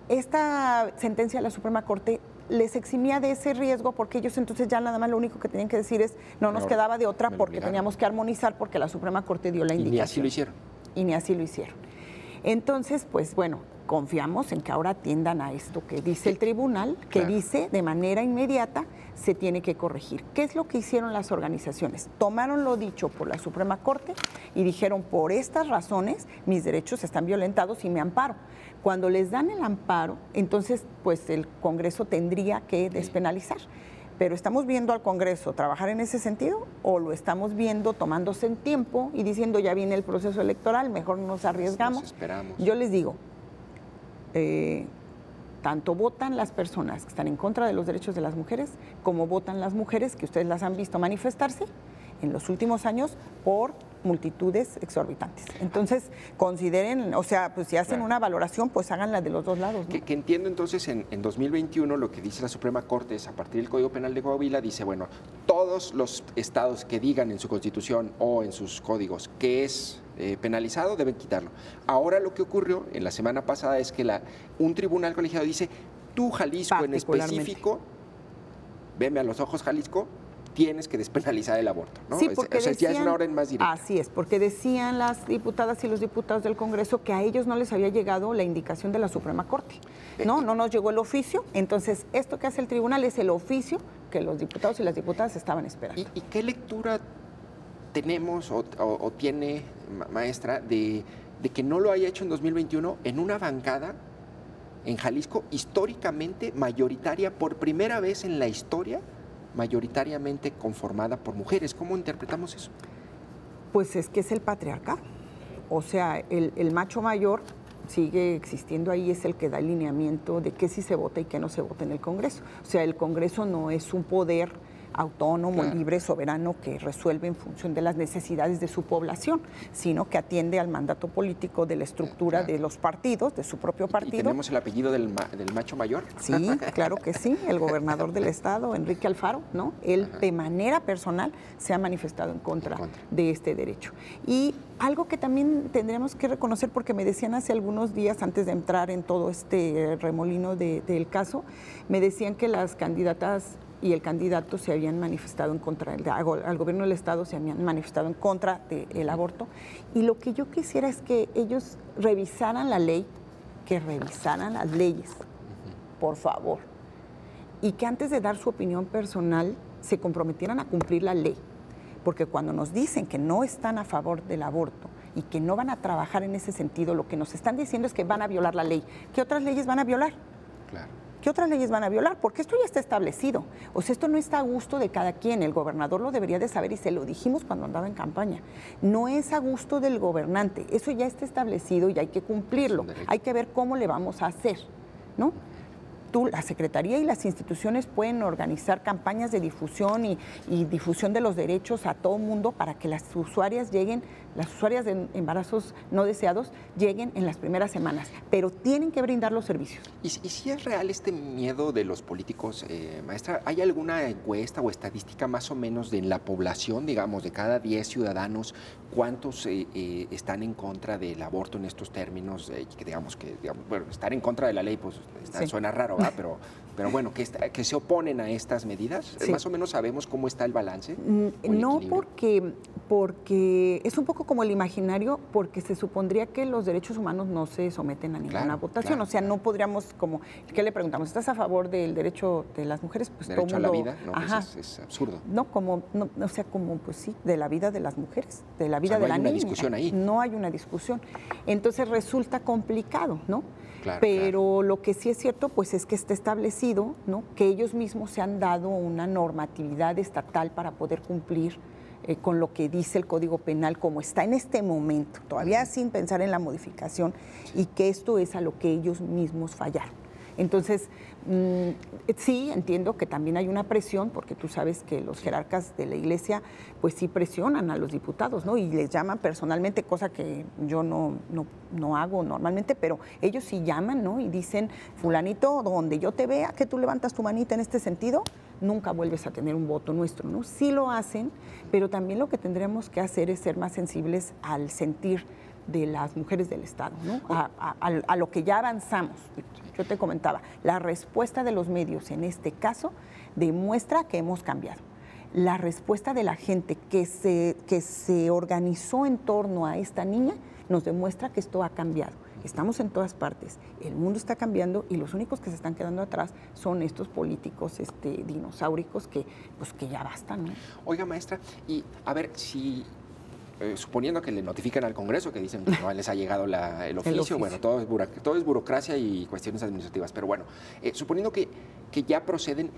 esta sentencia de la Suprema Corte les eximía de ese riesgo porque ellos entonces ya nada más lo único que tenían que decir es no nos quedaba de otra porque teníamos que armonizar porque la Suprema Corte dio la indicación. Y ni así lo hicieron. Y ni así lo hicieron. Entonces, pues bueno, confiamos en que ahora atiendan a esto que dice el tribunal, que dice de manera inmediata se tiene que corregir. ¿Qué es lo que hicieron las organizaciones? Tomaron lo dicho por la Suprema Corte y dijeron por estas razones mis derechos están violentados y me amparo. Cuando les dan el amparo, entonces pues el Congreso tendría que despenalizar. Pero ¿estamos viendo al Congreso trabajar en ese sentido o lo estamos viendo tomándose el tiempo y diciendo ya viene el proceso electoral, mejor nos arriesgamos? Nos esperamos. Yo les digo, tanto votan las personas que están en contra de los derechos de las mujeres como votan las mujeres que ustedes las han visto manifestarse en los últimos años por multitudes exorbitantes. Entonces, consideren, o sea, pues si hacen una valoración, pues háganla de los dos lados, ¿no? Que entiendo entonces en 2021 lo que dice la Suprema Corte es a partir del Código Penal de Coahuila, dice, bueno, todos los estados que digan en su Constitución o en sus códigos que es penalizado deben quitarlo. Ahora lo que ocurrió en la semana pasada es que un tribunal colegiado dice, tú Jalisco en específico, veme a los ojos Jalisco, tienes que despenalizar el aborto, ¿no? Sí, porque decían, ya es una orden más directa. Así es, porque decían las diputadas y los diputados del Congreso que a ellos no les había llegado la indicación de la Suprema Corte. No nos llegó el oficio, entonces esto que hace el tribunal es el oficio que los diputados y las diputadas estaban esperando. ¿Y qué lectura tenemos o tiene, maestra, de que no lo haya hecho en 2021 en una bancada en Jalisco históricamente mayoritaria, por primera vez en la historia, mayoritariamente conformada por mujeres? ¿Cómo interpretamos eso? Pues es que es el patriarcado. O sea, el macho mayor sigue existiendo ahí, es el que da el lineamiento de qué sí se vota y qué no se vota en el Congreso. O sea, el Congreso no es un poder autónomo, libre, soberano, que resuelve en función de las necesidades de su población, sino que atiende al mandato político de la estructura de los partidos, de su propio partido. ¿Y tenemos el apellido del macho mayor? Sí, claro que sí, el gobernador del estado, Enrique Alfaro, ¿no? Él de manera personal se ha manifestado en contra de este derecho. Y algo que también tendríamos que reconocer, porque me decían hace algunos días, antes de entrar en todo este remolino del caso, me decían que las candidatas y el candidato se habían manifestado en contra, al gobierno del estado se habían manifestado en contra del aborto. Y lo que yo quisiera es que ellos revisaran la ley, que revisaran las leyes, por favor. Y que antes de dar su opinión personal se comprometieran a cumplir la ley. Porque cuando nos dicen que no están a favor del aborto y que no van a trabajar en ese sentido, lo que nos están diciendo es que van a violar la ley. ¿Qué otras leyes van a violar? Claro. ¿Qué otras leyes van a violar? Porque esto ya está establecido. O sea, esto no está a gusto de cada quien. El gobernador lo debería de saber y se lo dijimos cuando andaba en campaña. No es a gusto del gobernante. Eso ya está establecido y hay que cumplirlo. Hay que ver cómo le vamos a hacer, ¿no? la Secretaría y las instituciones pueden organizar campañas de difusión y difusión de los derechos a todo mundo para que las usuarias de embarazos no deseados lleguen en las primeras semanas, pero tienen que brindar los servicios. ¿Y si es real este miedo de los políticos, maestra? ¿Hay alguna encuesta o estadística más o menos de la población, digamos, de cada 10 ciudadanos, cuántos están en contra del aborto en estos términos? Bueno, estar en contra de la ley, pues Sí. suena raro, ¿verdad? Pero bueno, que se oponen a estas medidas. Sí. Más o menos sabemos cómo está el balance. No, porque es un poco como el imaginario, porque se supondría que los derechos humanos no se someten a ninguna votación. Claro, o sea, no podríamos, como, ¿qué le preguntamos? ¿Estás a favor del derecho de las mujeres? Pues Derecho todo a la mundo, vida, no, pues es absurdo. No, o sea, pues sí, de la vida de las mujeres, de la vida no de la hay niña. una discusión ahí. No hay una discusión. Entonces resulta complicado, ¿no? Claro, Pero lo que sí es cierto, pues es que está establecido, ¿no?, que ellos mismos se han dado una normatividad estatal para poder cumplir con lo que dice el Código Penal como está en este momento, todavía sin pensar en la modificación, y que esto es a lo que ellos mismos fallaron. Entonces, sí, entiendo que también hay una presión, porque tú sabes que los jerarcas de la Iglesia, pues sí presionan a los diputados, ¿no? Y les llaman personalmente, cosa que yo no hago normalmente, pero ellos sí llaman, ¿no? Y dicen, fulanito, donde yo te vea que tú levantas tu manita en este sentido, nunca vuelves a tener un voto nuestro, ¿no? Sí lo hacen, pero también lo que tendremos que hacer es ser más sensibles al sentir de las mujeres del Estado, ¿no? A lo que ya avanzamos. Yo te comentaba, la respuesta de los medios en este caso demuestra que hemos cambiado. La respuesta de la gente que se organizó en torno a esta niña nos demuestra que esto ha cambiado. Estamos en todas partes, el mundo está cambiando y los únicos que se están quedando atrás son estos políticos dinosauricos que ya bastan, ¿no? Oiga, maestra, y a ver, si suponiendo que le notifican al Congreso, que dicen que no les ha llegado el oficio, bueno, todo es burocracia y cuestiones administrativas, pero bueno, suponiendo que ya proceden,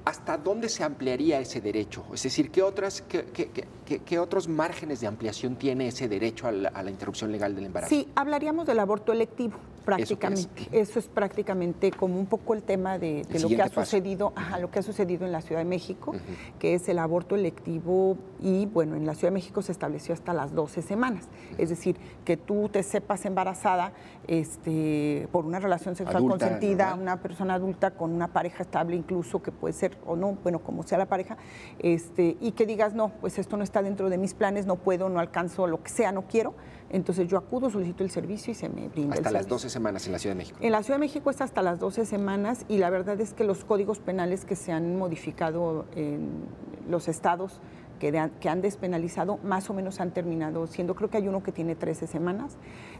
¿hasta dónde se ampliaría ese derecho? Es decir, ¿qué otros márgenes de ampliación tiene ese derecho a la interrupción legal del embarazo? Sí, hablaríamos del aborto electivo, prácticamente. Eso es prácticamente como un poco el tema de lo que ha sucedido, lo que ha sucedido en la Ciudad de México, que es el aborto electivo, y bueno, en la Ciudad de México se estableció hasta las 12 semanas. Es decir, que tú te sepas embarazada por una relación sexual adulta, consentida, normal. una persona adulta con una pareja estable, incluso, que puede ser o no, bueno, como sea la pareja, y que digas, no, pues esto no está dentro de mis planes, no puedo, no alcanzo, lo que sea, no quiero. Entonces yo acudo, solicito el servicio y se me brinda hasta el las servicio. 12 semanas en la Ciudad de México. En la Ciudad de México está hasta las 12 semanas y la verdad es que los códigos penales que se han modificado en los estados que han despenalizado, más o menos han terminado siendo, creo que hay uno que tiene 13 semanas,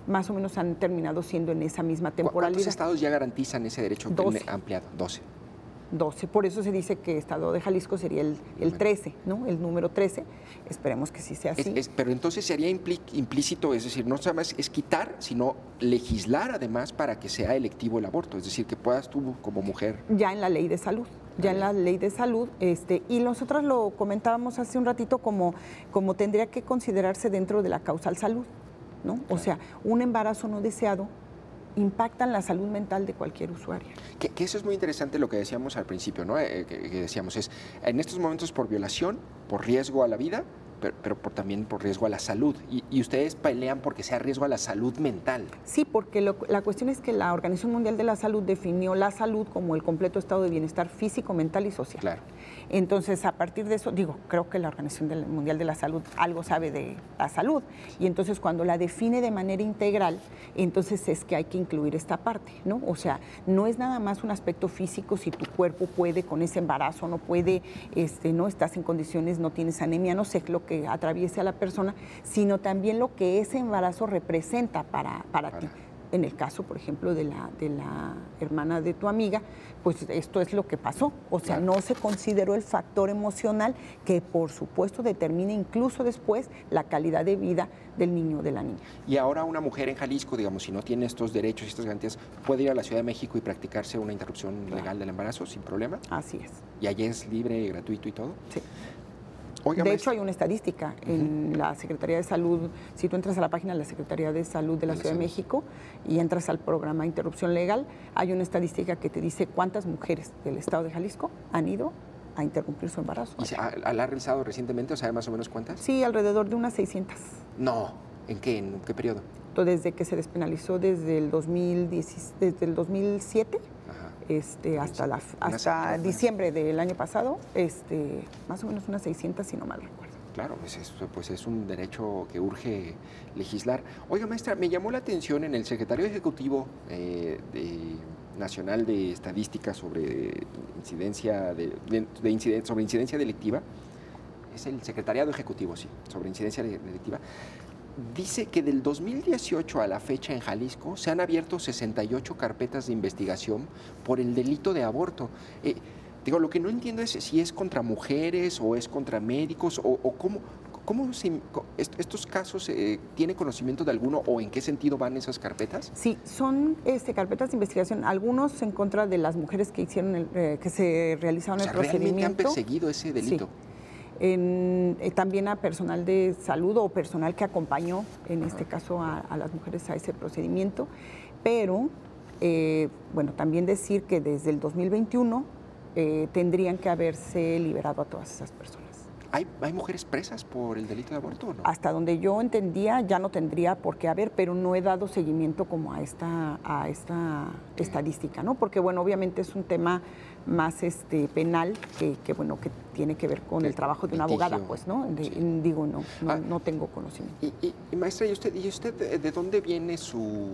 más o menos han terminado siendo en esa misma temporalidad. ¿Cuántos estados ya garantizan ese derecho 12. ampliado? 12. 12, por eso se dice que el estado de Jalisco sería el 13, ¿no? El número 13, esperemos que sí sea así. Pero entonces sería implícito, es decir, no solamente es quitar, sino legislar además para que sea electivo el aborto, es decir, que puedas tú como mujer. Ya en la ley de salud, en la ley de salud, y nosotros lo comentábamos hace un ratito como tendría que considerarse dentro de la causal salud, ¿no? Claro. O sea, un embarazo no deseado impactan la salud mental de cualquier usuario. Que eso es muy interesante lo que decíamos al principio, ¿no? Que decíamos es, en estos momentos por violación, por riesgo a la vida, pero también por riesgo a la salud. Y ustedes pelean porque sea riesgo a la salud mental. Sí, porque la cuestión es que la Organización Mundial de la Salud definió la salud como el completo estado de bienestar físico, mental y social. Claro. Entonces, a partir de eso, creo que la Organización Mundial de la Salud algo sabe de la salud. Y entonces, cuando la define de manera integral, entonces es que hay que incluir esta parte, ¿no? O sea, no es nada más un aspecto físico, si tu cuerpo puede con ese embarazo, no puede, no estás en condiciones, no tienes anemia, no sé lo que atraviese a la persona, sino también lo que ese embarazo representa para ti. En el caso, por ejemplo, de la hermana de tu amiga, pues esto es lo que pasó. O sea, no se consideró el factor emocional que, por supuesto, determina incluso después la calidad de vida del niño o de la niña. Y ahora una mujer en Jalisco, digamos, si no tiene estos derechos y estas garantías, ¿puede ir a la Ciudad de México y practicarse una interrupción legal del embarazo sin problema? Así es. ¿Y allí es libre, gratuito y todo? Sí. Oiga, de maestra. hecho, hay una estadística en la Secretaría de Salud. Si tú entras a la página de la Secretaría de Salud de la Ciudad de México y entras al programa Interrupción Legal, hay una estadística que te dice cuántas mujeres del estado de Jalisco han ido a interrumpir su embarazo. ¿Y la ha realizado recientemente? ¿O sabe más o menos cuántas? Sí, alrededor de unas 600. No. ¿En qué? ¿En qué periodo? Desde que se despenalizó desde el 2007 hasta diciembre del año pasado, más o menos unas 600, si no mal recuerdo. Claro, pues es un derecho que urge legislar. Oiga, maestra, me llamó la atención en el secretario ejecutivo nacional de estadísticas sobre incidencia sobre incidencia delictiva. Es el secretariado ejecutivo, sí, sobre incidencia delictiva. Dice que del 2018 a la fecha en Jalisco se han abierto 68 carpetas de investigación por el delito de aborto. Digo, lo que no entiendo es si es contra mujeres o es contra médicos o cómo estos casos tiene conocimiento de alguno o en qué sentido van esas carpetas. Sí, son carpetas de investigación, algunos en contra de las mujeres que hicieron que se realizaron el procedimiento. ¿Realmente han perseguido ese delito? Sí. También a personal de salud o personal que acompañó, en este caso, a las mujeres a ese procedimiento. Pero, bueno, también decir que desde el 2021 tendrían que haberse liberado a todas esas personas. ¿Hay mujeres presas por el delito de aborto o no? Hasta donde yo entendía, ya no tendría por qué haber, pero no he dado seguimiento como a esta estadística, ¿no? Porque, bueno, obviamente es un tema más penal que tiene que ver con el trabajo de una abogada, pues, ¿no? Digo, no tengo conocimiento. Y maestra, ¿y usted de dónde viene su,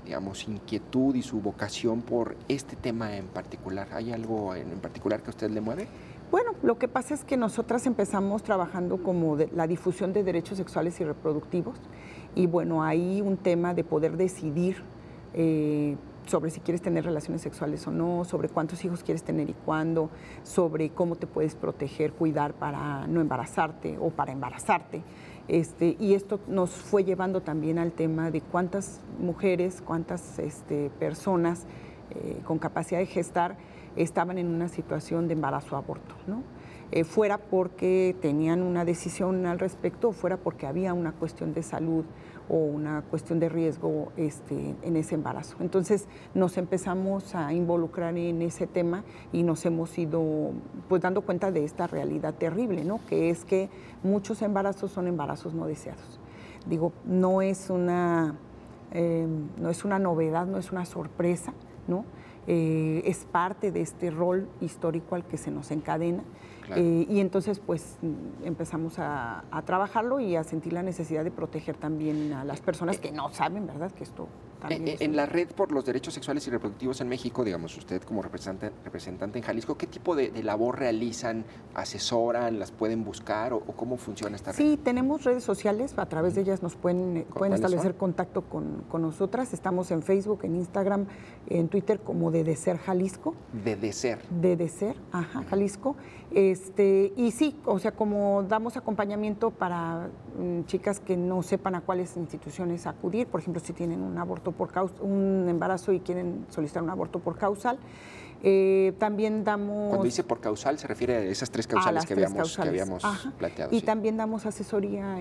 digamos, inquietud y su vocación por este tema en particular? ¿Hay algo en particular que a usted le mueve? Bueno, lo que pasa es que nosotras empezamos trabajando como la difusión de derechos sexuales y reproductivos y bueno, hay un tema de poder decidir sobre si quieres tener relaciones sexuales o no, sobre cuántos hijos quieres tener y cuándo, sobre cómo te puedes proteger, cuidar para no embarazarte o para embarazarte. Y esto nos fue llevando también al tema de cuántas mujeres, cuántas personas con capacidad de gestar estaban en una situación de embarazo o aborto, ¿no? Fuera porque tenían una decisión al respecto o fuera porque había una cuestión de salud o una cuestión de riesgo en ese embarazo. Entonces nos empezamos a involucrar en ese tema y nos hemos ido pues dando cuenta de esta realidad terrible, ¿no? Que es que muchos embarazos son embarazos no deseados. Digo, no es una novedad, no es una sorpresa, ¿no? Es parte de este rol histórico al que se nos encadena. Claro. Y entonces pues empezamos a trabajarlo y a sentir la necesidad de proteger también a las personas que no saben, ¿verdad? Que esto también es en la Red por los Derechos Sexuales y Reproductivos en México, digamos, usted como representante en Jalisco, ¿qué tipo de labor realizan? ¿Asesoran? ¿Las pueden buscar? ¿O cómo funciona esta red? Sí, tenemos redes sociales, a través de ellas nos pueden establecer contacto con nosotras. Estamos en Facebook, en Instagram, en Twitter como DDCER Jalisco. DDCER, ajá, Jalisco. Y sí, o sea, como damos acompañamiento para chicas que no sepan a cuáles instituciones acudir, por ejemplo, si tienen un embarazo y quieren solicitar un aborto por causal. También damos... Cuando dice por causal, se refiere a esas tres causales que habíamos planteado. Y sí. También damos asesoría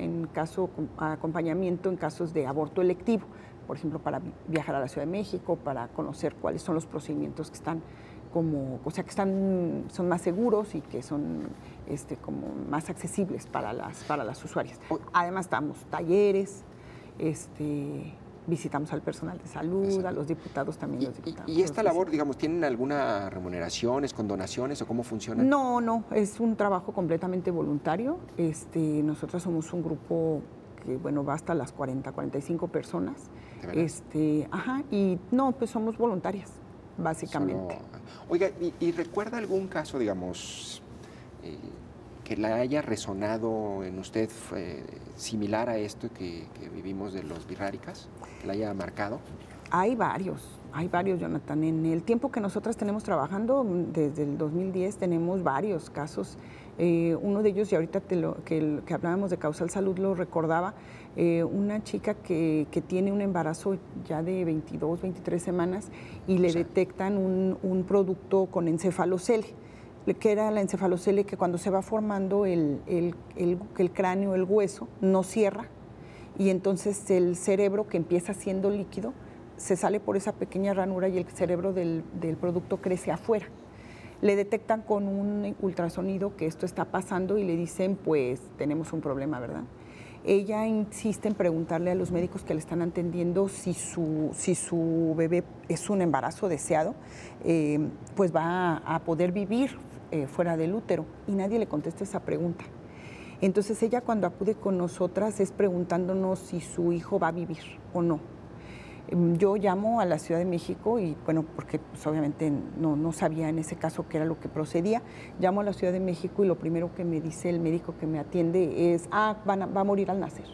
acompañamiento en casos de aborto electivo, por ejemplo, para viajar a la Ciudad de México, para conocer cuáles son los procedimientos que están son más seguros y que son como más accesibles para las usuarias. Además damos talleres, visitamos al personal de salud, exacto, a los diputados también. ¿Y esta labor, digamos, tienen alguna remuneración, es con donaciones o cómo funciona? No, es un trabajo completamente voluntario. Nosotros somos un grupo que, bueno, va hasta las 45 personas. Y no, pues somos voluntarias, básicamente. Oiga, ¿y recuerda algún caso, digamos, que la haya resonado en usted similar a esto que vivimos de los birráricas, que la haya marcado? Hay varios, Jonathan. En el tiempo que nosotras tenemos trabajando, desde el 2010, tenemos varios casos. Uno de ellos, y ahorita que hablábamos de Causal Salud, lo recordaba, una chica que tiene un embarazo ya de 22, 23 semanas y le detectan un producto con encefalocele. que era la encefalocelia, que cuando se va formando el cráneo, el hueso, no cierra, y entonces el cerebro, que empieza siendo líquido, se sale por esa pequeña ranura y el cerebro del producto crece afuera. Le detectan con un ultrasonido que esto está pasando y le dicen, pues tenemos un problema, ¿verdad? Ella insiste en preguntarle a los médicos que le están atendiendo si su bebé es un embarazo deseado, pues va a poder vivir fuera del útero, y nadie le contesta esa pregunta. Entonces ella, cuando acude con nosotras, es preguntándonos si su hijo va a vivir o no. Yo llamo a la Ciudad de México y, bueno, porque pues, obviamente no sabía en ese caso qué era lo que procedía. Llamo a la Ciudad de México y lo primero que me dice el médico que me atiende es, va a morir al nacer.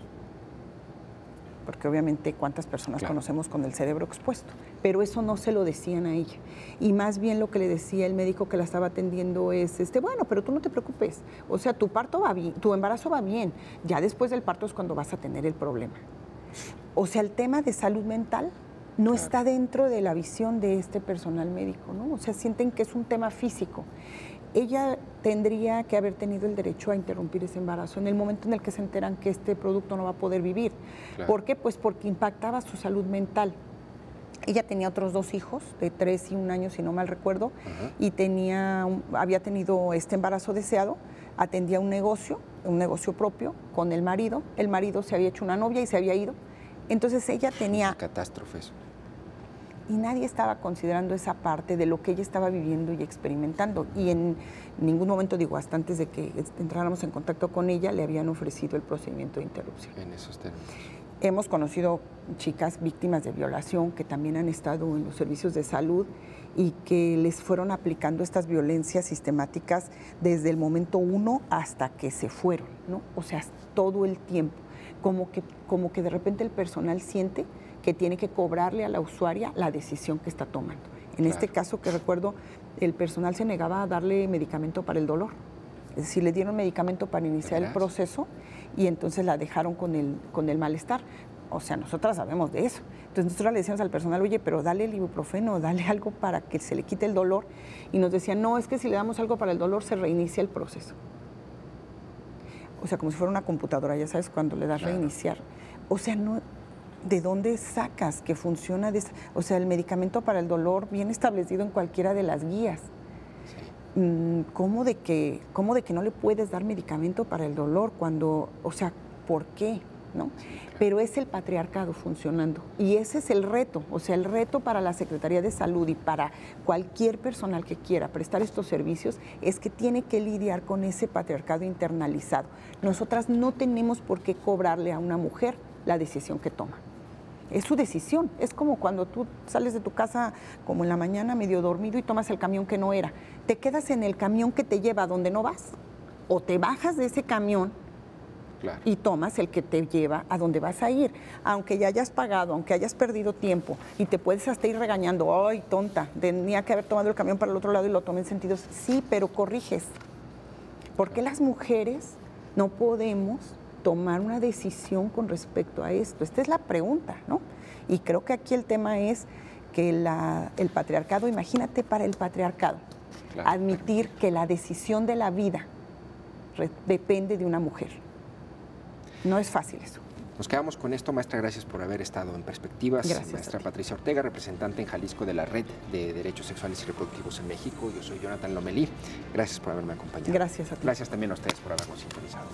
Porque obviamente cuántas personas conocemos con el cerebro expuesto, pero eso no se lo decían a ella. Y más bien lo que le decía el médico que la estaba atendiendo es, bueno, pero tú no te preocupes, o sea, tu parto va bien, tu embarazo va bien, ya después del parto es cuando vas a tener el problema. O sea, el tema de salud mental no está dentro de la visión de este personal médico, ¿no? O sea, sienten que es un tema físico. Ella tendría que haber tenido el derecho a interrumpir ese embarazo en el momento en el que se enteran que este producto no va a poder vivir. Claro. ¿Por qué? Pues porque impactaba su salud mental. Ella tenía otros 2 hijos, de 3 y 1 año, si no mal recuerdo, y había tenido este embarazo deseado, atendía un negocio propio con el marido se había hecho una novia y se había ido. Entonces ella tenía... Catástrofes. Y nadie estaba considerando esa parte de lo que ella estaba viviendo y experimentando. Y en ningún momento, hasta antes de que entráramos en contacto con ella, le habían ofrecido el procedimiento de interrupción. En esos términos. Hemos conocido chicas víctimas de violación que también han estado en los servicios de salud y que les fueron aplicando estas violencias sistemáticas desde el momento 1 hasta que se fueron, ¿no? O sea, todo el tiempo. Como que de repente el personal siente que tiene que cobrarle a la usuaria la decisión que está tomando. En este caso que recuerdo, el personal se negaba a darle medicamento para el dolor. Es decir, le dieron medicamento para iniciar el proceso y entonces la dejaron con el malestar. O sea, nosotras sabemos de eso. Entonces nosotros le decíamos al personal, oye, pero dale el ibuprofeno, dale algo para que se le quite el dolor. Y nos decían, no, es que si le damos algo para el dolor se reinicia el proceso. O sea, como si fuera una computadora, ya sabes, cuando le das reiniciar. O sea, no, ¿de dónde sacas que funciona? O sea, el medicamento para el dolor viene establecido en cualquiera de las guías. Sí. ¿Cómo de que no le puedes dar medicamento para el dolor cuando, o sea, ¿por qué? ¿No? Sí, claro. Pero es el patriarcado funcionando y ese es el reto, o sea, el reto para la Secretaría de Salud y para cualquier personal que quiera prestar estos servicios es que tiene que lidiar con ese patriarcado internalizado. Nosotras no tenemos por qué cobrarle a una mujer la decisión que toma. Es su decisión, es como cuando tú sales de tu casa como en la mañana medio dormido y tomas el camión que no era. ¿Te quedas en el camión que te lleva a donde no vas? ¿O te bajas de ese camión? Claro. Y tomas el que te lleva a donde vas a ir, aunque ya hayas pagado, aunque hayas perdido tiempo y te puedes hasta ir regañando, ay, tonta, tenía que haber tomado el camión para el otro lado y lo tomé en sentidos, sí, pero corriges. ¿Por qué las mujeres no podemos tomar una decisión con respecto a esto? Esta es la pregunta, ¿no? Y creo que aquí el tema es que el patriarcado, imagínate para el patriarcado, claro, admitir que la decisión de la vida depende de una mujer. No es fácil eso. Nos quedamos con esto, maestra. Gracias por haber estado en Perspectivas. Gracias, maestra Patricia Ortega, representante en Jalisco de la Red de Derechos Sexuales y Reproductivos en México. Yo soy Jonathan Lomelí. Gracias por haberme acompañado. Gracias a ti. Gracias también a ustedes por habernos sintonizado.